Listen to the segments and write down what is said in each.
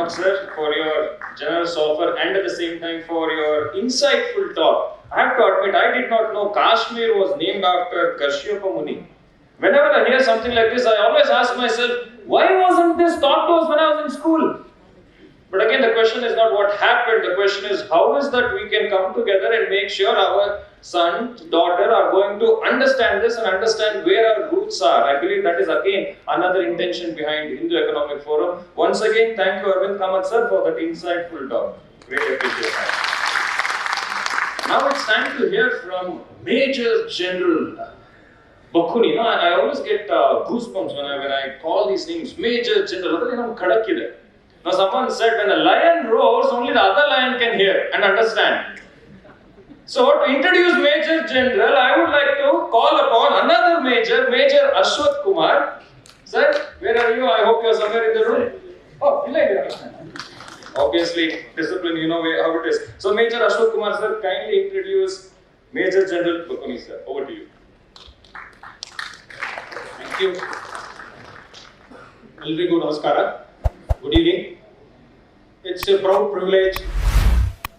much, sir, for your generous offer and at the same time for your insightful talk. I have to admit, I did not know Kashmir was named after Kashyapa Muni. Whenever I hear something like this, I always ask myself, why wasn't this taught to us when I was in school? But again, the question is not what happened, the question is how is that we can come together and make sure our son, daughter are going to understand this and understand where our roots are. I believe that is again another intention behind Hindu Economic Forum. Once again, thank you Arvind Kamath sir for that insightful talk. Great appreciation. Now it's time to hear from Major-General Bhakuni. I always get goosebumps when I call these names. Major-General. Now someone said when a lion roars, only the other lion can hear and understand. So to introduce Major General, I would like to call upon another Major, Major Ashwath Kumar. Sir, where are you? I hope you are somewhere in the room. Oh, obviously, discipline, you know how it is. So Major Ashwath Kumar sir, kindly introduce Major General Bhakuni sir. Over to you. Thank you. Elrigu namaskara. Good evening. It's a proud privilege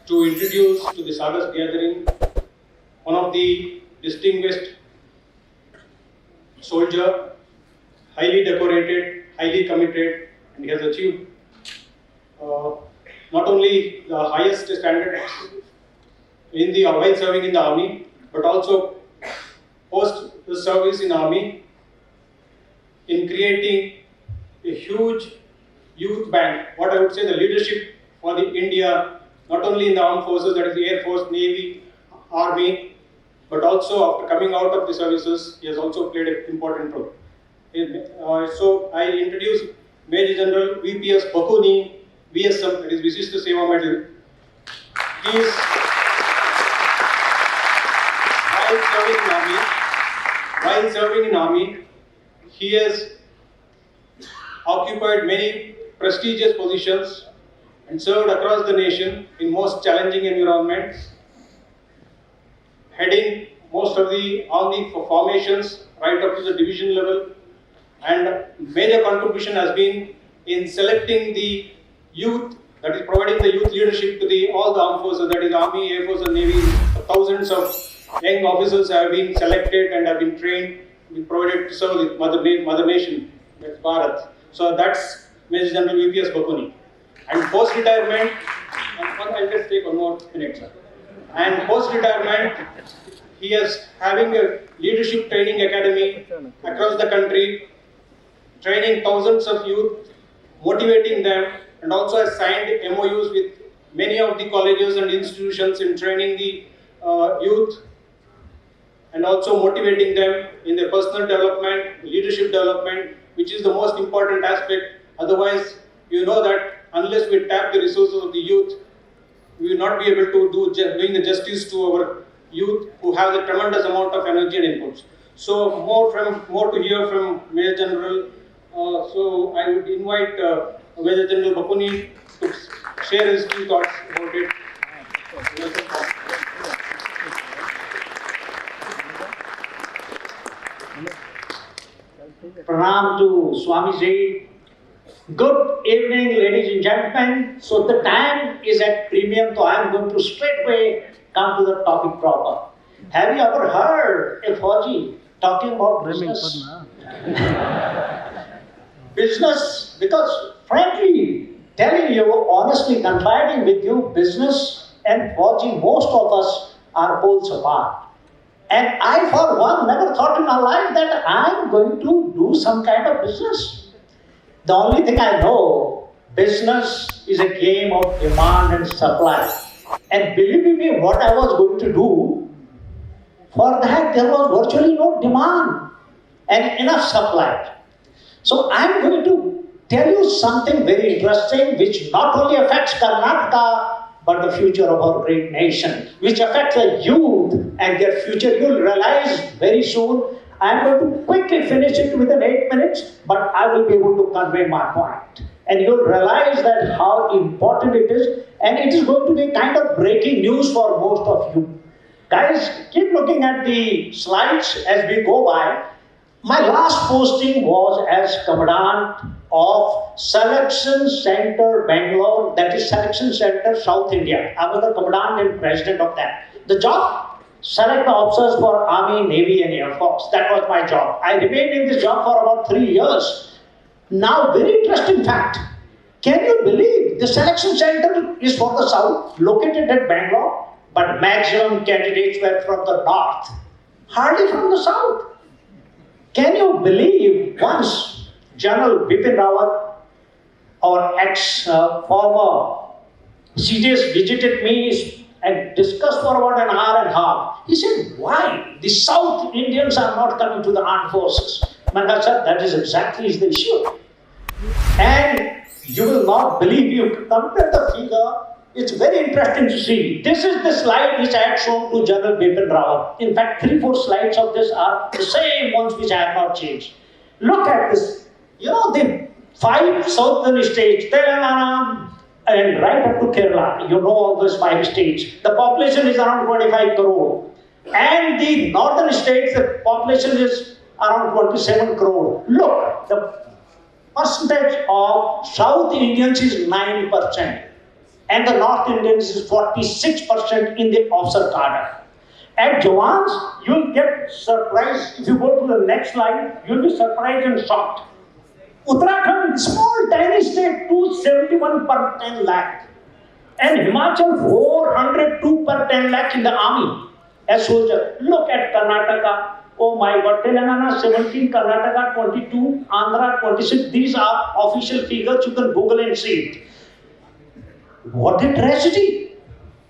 to introduce to this August gathering one of the distinguished soldier, highly decorated, highly committed, and he has achieved not only the highest standard in the while serving in the army, but also post the service in army in creating a huge youth bank, what I would say the leadership for the India, not only in the armed forces, that is the Air Force, Navy, Army, but also after coming out of the services, he has also played an important role. So I introduce Major General Vps Bhakuni, VSM, that is Visishta Seva Medal. He is while serving in army, he has occupied many prestigious positions and served across the nation in most challenging environments, heading most of the army formations right up to the division level, and major contribution has been in selecting the youth, that is providing the youth leadership to all the armed forces, that is Army, Air Force and Navy. Thousands of young officers have been selected and have been trained, been provided to serve the mother nation, that's Bharat. So that's Major General Vps Bhakuni. And post-retirement, I'll just take one more minute, sir. And post-retirement, he is having a leadership training academy across the country, training thousands of youth, motivating them, and also has signed MOUs with many of the colleges and institutions in training the youth, and also motivating them in their personal development, leadership development, which is the most important aspect. Otherwise, you know that unless we tap the resources of the youth, we will not be able to doing the justice to our youth who have a tremendous amount of energy and inputs. So more to hear from Major General. So I would invite Major General Bhakuni to share his few thoughts about it. Pranam to Swamiji. Good evening, ladies and gentlemen. So the time is at premium, so I am going to straightway come to the topic proper. Have you ever heard a Fauji talking about business? Business, because frankly, telling you, honestly confiding with you, business and Fauji, most of us are poles apart. And I, for one, never thought in my life that I'm going to do some kind of business. The only thing I know, business is a game of demand and supply. And believe me, what I was going to do, for that there was virtually no demand and enough supply. So I'm going to tell you something very interesting which not only affects Karnataka, but the future of our great nation, which affects the youth and their future. You'll realize very soon. I'm going to quickly finish it within 8 minutes, but I will be able to convey my point. And you'll realize that how important it is, and it is going to be kind of breaking news for most of you. Guys, keep looking at the slides as we go by. My last posting was as Commandant of Selection Center Bangalore, that is Selection Center South India. I was the commandant and president of that. The job, select the officers for Army, Navy and Air Force. That was my job. I remained in this job for about 3 years. Now, very interesting fact. Can you believe the selection center is for the South, located at Bangalore, but maximum candidates were from the North, hardly from the South. Can you believe once General Bipin Rawat, our ex-former CJS, visited me and discussed for about an hour and a half. He said, why? The South Indians are not coming to the armed forces. I said, that is exactly the issue. And you will not believe, you compare the figure, it's very interesting to see. This is the slide which I had shown to General Bipin Rawat. In fact, 3-4 slides of this are the same ones which I have not changed. Look at this. You know, the 5 southern states, Telangana, and right up to Kerala, you know all those 5 states. The population is around 25 crore. And the northern states, the population is around 27 crore. Look, the percentage of South Indians is 9%. And the North Indians is 46% in the officer cadre. At Jawans, you'll get surprised. If you go to the next slide, you'll be surprised and shocked. Uttarakhand, small tiny state, 271 per 10 lakh. And Himachal, 402 per 10 lakh in the army as soldier. Look at Karnataka. Oh my God, Telangana 17, Karnataka 22, Andhra 26. These are official figures. You can Google and see it. What a tragedy.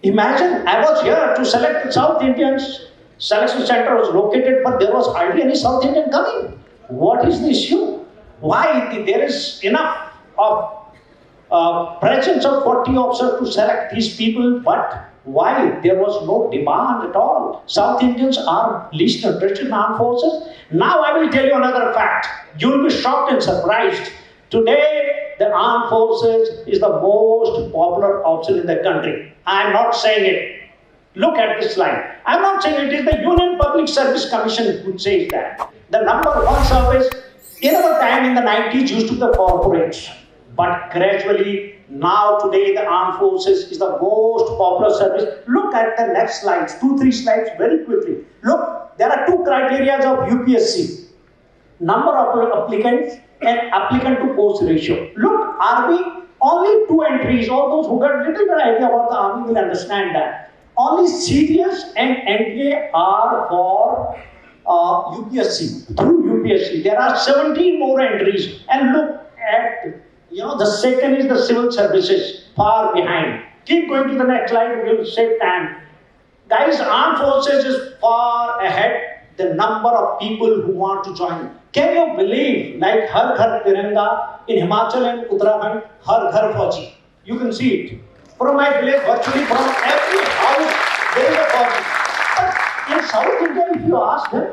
Imagine, I was here to select the South Indians. Selection center was located, but there was hardly any South Indian coming. What is the issue? Why there is enough of presence of 40 officers to select these people, but why there was no demand at all? South Indians are least interested in armed forces. Now I will tell you another fact. You will be shocked and surprised. Today, the armed forces is the most popular option in the country. I am not saying it. Look at this slide. I am not saying it is the Union Public Service Commission who says that. The number one service in our time in the 90s used to be the corporates. But gradually, now today the armed forces is the most popular service. Look at the next slides, 2-3 slides very quickly. Look, there are 2 criteria of UPSC. Number of applicants and applicant to post ratio. Look, army, only 2 entries. All those who got a little bit idea about the army will understand that. Only CDS and NTA are for UPSC, through UPSC. There are 17 more entries. And look at, the second is the civil services, far behind. Keep going to the next slide, we will save time. Guys, armed forces is far ahead the number of people who want to join. Can you believe, like Har Ghar Tiranga in Himachal and Uttarakhand, Har Ghar Fauji. You can see it. From my village, virtually from every house, there is a Fauji. But in South India, if you ask them,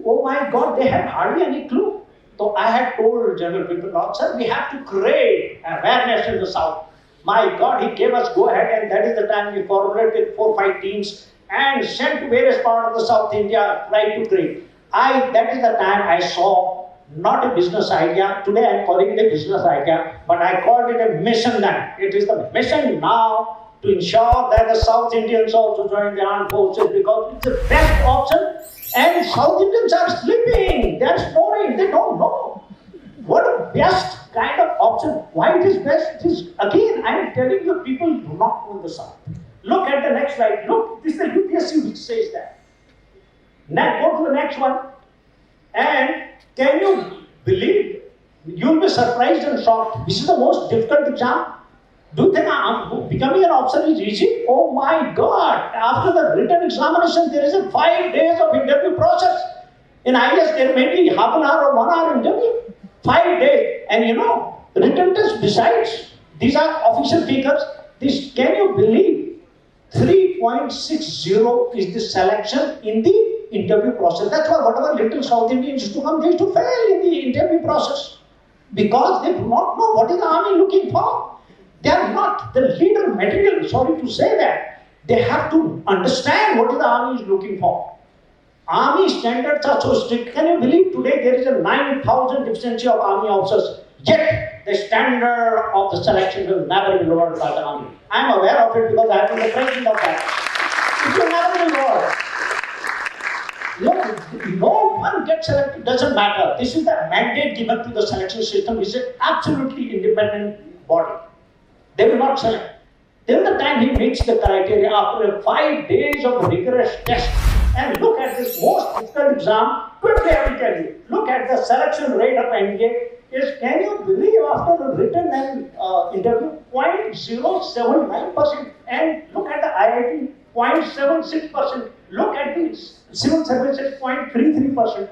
oh my God, they have hardly any clue. So I had told General Bipin Rawat, sir, we have to create awareness in the South. My God, he gave us go ahead, and that is the time we formulated 4-5 teams and sent to various parts of the South India, try to create. That is the time I saw not a business idea. Today I am calling it a business idea, but I called it a mission then. It is the mission now to ensure that the South Indians also join the armed forces because it's the best option. And South Indians are sleeping. They are snoring. They don't know. What a best kind of option. Why it is best? It is, again, I am telling you, people do not know the South. Look at the next slide. Look, this is the UPSC which says that. Now go to the next one. And can you believe? You'll be surprised and shocked. This is the most difficult exam. Do you think becoming an officer is easy? Oh my God! After the written examination, there is a 5 days of interview process. In IAS, there may be half an hour or 1 hour interview. 5 days. And written test besides. These are official figures. Can you believe? 3.60 is the selection in the interview process. That's why whatever little South Indians used to come, they used to fail in the interview process. Because they do not know what is the army looking for. They are not the leader material, sorry to say that. They have to understand what the army is looking for. Army standards are so strict. Can you believe today there is a 9,000 deficiency of army officers? Yet, the standard of the selection will never be lowered by the army. I am aware of it because I have been the president of that. It will never be lowered. Look, no one gets selected, doesn't matter. This is the mandate given to the selection system, which is an absolutely independent body. They will not select. Till the time he meets the criteria after 5 days of rigorous test. And look at this most difficult exam. Quickly I will tell you. Look at the selection rate of NDA. Can you believe after the written and interview, 0.079%. And look at the IIT, 0.76%. Look at the civil services, 0.33%.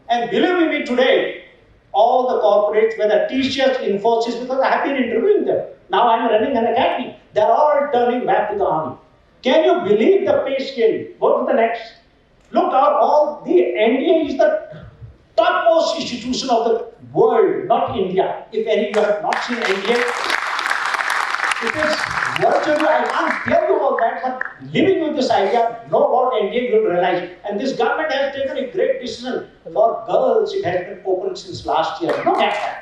And believe me today, all the corporates, whether TCS, Infosys, because I have been interviewing them. Now I am running an academy. They are all turning back to the army. Can you believe the pay scale? Go to the next. Look out, all the NDA is the topmost institution of the world, not India. If any of you have not seen NDA, it is virtually, I can't tell you all that, but living with this idea, know about NDA, you will realize. And this government has taken a great decision for girls. It has been open since last year. Look at that.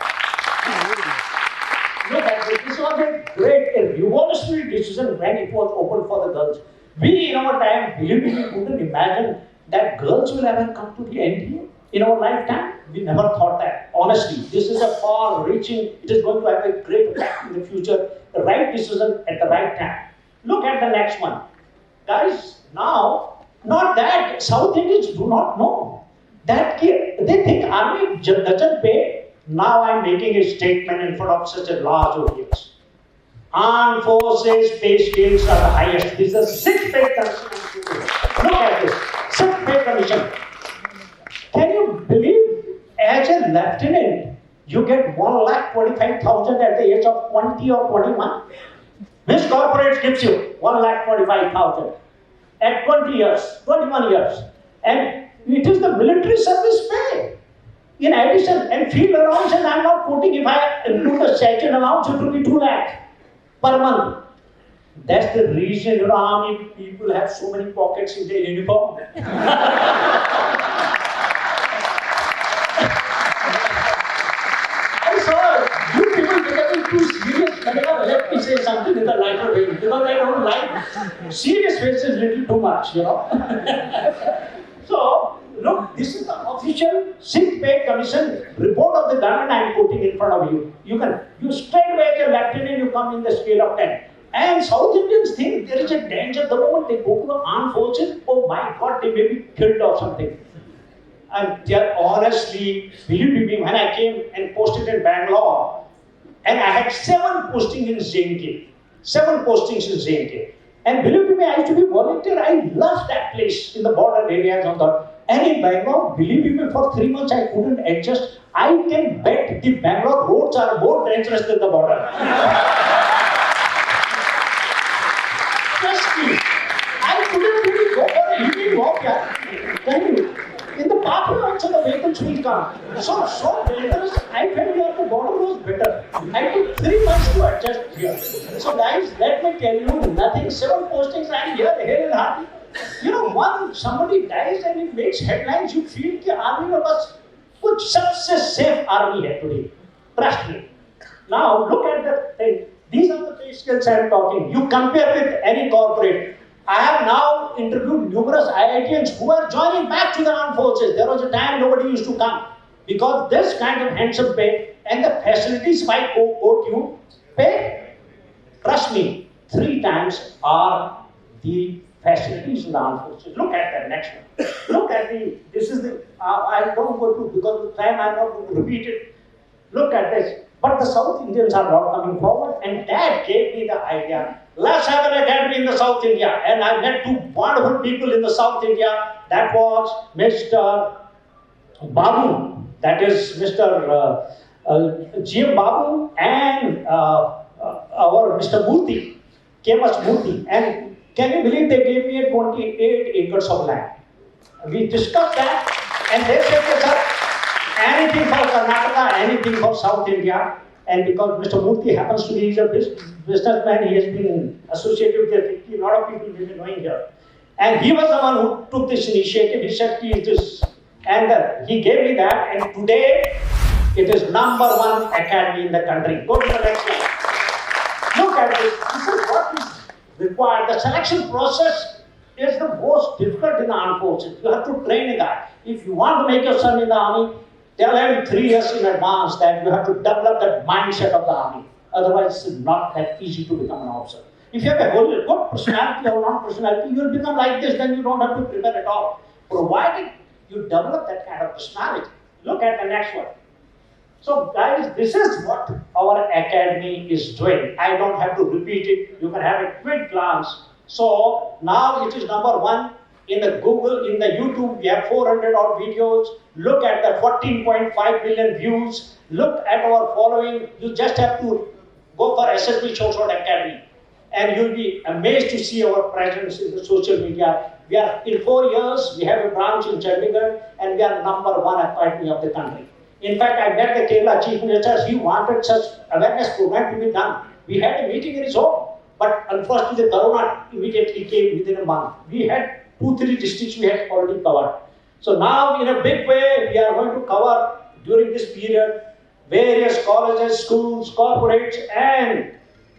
Look at this. This was a great, a revolutionary decision when it was open for the girls. We, in our time, believe me, we couldn't imagine that girls will ever come to the NDA in our lifetime. We never thought that. Honestly, this is a far-reaching, it is going to have a great impact in the future. The right decision at the right time. Look at the next one. Guys, now, not that South Indians do not know. That they think army doesn't pay. Now I'm making a statement in front of such a large audience. Armed forces pay scales are the highest. This is a sick pay commission. Look at this. Sick pay commission. Can you believe, as a lieutenant, you get 1,25,000 at the age of 20 or 21? Which corporate gives you 1,25,000 at 20 years, 21 years? And it is the military service pay. In addition, and field allowance, and I'm not quoting, if I include the SPEACH allowance, it will be 2 lakh per month. That's the reason, army people have so many pockets in their uniform. I saw you people becoming too serious. Let me say something in the lighter way, because I don't like serious faces little too much, So, look, this is the official Sick Pay Commission report of the government I am quoting in front of you. You straight away as a lieutenant, you come in the scale of 10. And South Indians think there is a danger the moment they go to the armed forces, oh my God, they may be killed or something. And honestly, believe me, when I came and posted in Bangalore, and I had 7 postings in JNK. 7 postings in JNK. And believe me, I used to be volunteer. I loved that place in the border areas on that. And in Bangalore, believe me, for 3 months I couldn't adjust. I can bet the Bangalore roads are more dangerous than the border. Trust me, I couldn't really go for an evening walk. In the parking also the vehicles will come. So dangerous. I felt here the border was better. I took 3 months to adjust here. So guys, let me tell you, nothing. 7 postings and here and hard. Once somebody dies and it makes headlines, you feel the army was such a safe army here today. Trust me. Now look at the thing. These are the pay scales I am talking. You compare with any corporate. I have now interviewed numerous IITians who are joining back to the armed forces. There was a time nobody used to come because this kind of handsome pay and the facilities by quote you pay. Trust me, 3 times are the facilities in the armed forces. Look at the next one. Look at this is the, I don't go to, because of the time I'm not going to repeat it. Look at this. But the South Indians are not coming forward, and that gave me the idea. Let's have an academy in the South India. And I met 2 wonderful people in the South India. That was Mr. Babu, that is Mr. GM Babu, and our Mr. Murthy, Kemas Murthy. And can you believe they gave me 28 acres of land? We discussed that, and they said, sir, anything for Karnataka, anything for South India. And because Mr. Murthy happens to be a businessman, he has been associated with a lot of people we've been knowing here. And he was the one who took this initiative. He said, he is this. And he gave me that. And today, It is #1 academy in the country. Go to the next slide. Look at this. This is what is required. The selection process is the most difficult in the armed forces. You have to train a guy. If you want to make your son in the army, tell him 3 years in advance that you have to develop that mindset of the army. Otherwise, it's not that easy to become an officer. If you have a good personality or non-personality, you will become like this, then you don't have to prepare at all. Provided you develop that kind of personality. Look at the next one. So guys, this is what our academy is doing. I don't have to repeat it. You can have a quick glance. So now it is #1 in the Google, in the YouTube. We have 400 odd videos. Look at the 14.5 million views. Look at our following. You just have to go for SSB Short Academy, and you'll be amazed to see our presence in the social media. We are in 4 years. We have a branch in Chandigarh, and we are #1 academy of the country. In fact, I met the Kerala Chief Minister. He wanted such awareness program to be done. We had a meeting in his home, but unfortunately the Corona immediately came within a month. We had 2-3 districts we had already covered. So now in a big way, we are going to cover during this period various colleges, schools, corporates, and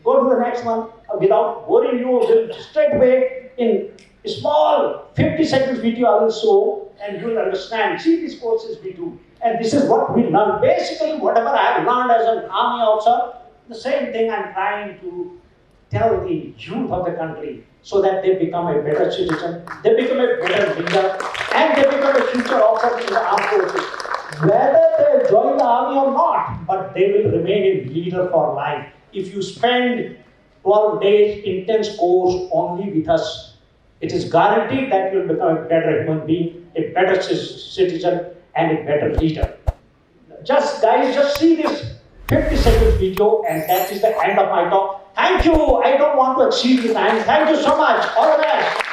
go to the next one. Without boring you, will straight away in a small 50 seconds video I will show, and you will understand. See these courses we do. And this is what we learn. Basically, whatever I have learned as an army officer, the same thing I'm trying to tell the youth of the country so that they become a better citizen, they become a better leader, and they become a future officer in the armed forces. Whether they join the army or not, but they will remain a leader for life. If you spend 12 days intense course only with us, it is guaranteed that you will become a better human being, a better citizen, and a better leader. Just guys, just see this 50 seconds video, and that is the end of my talk. Thank you. I don't want to exceed the time. Thank you so much. All the best.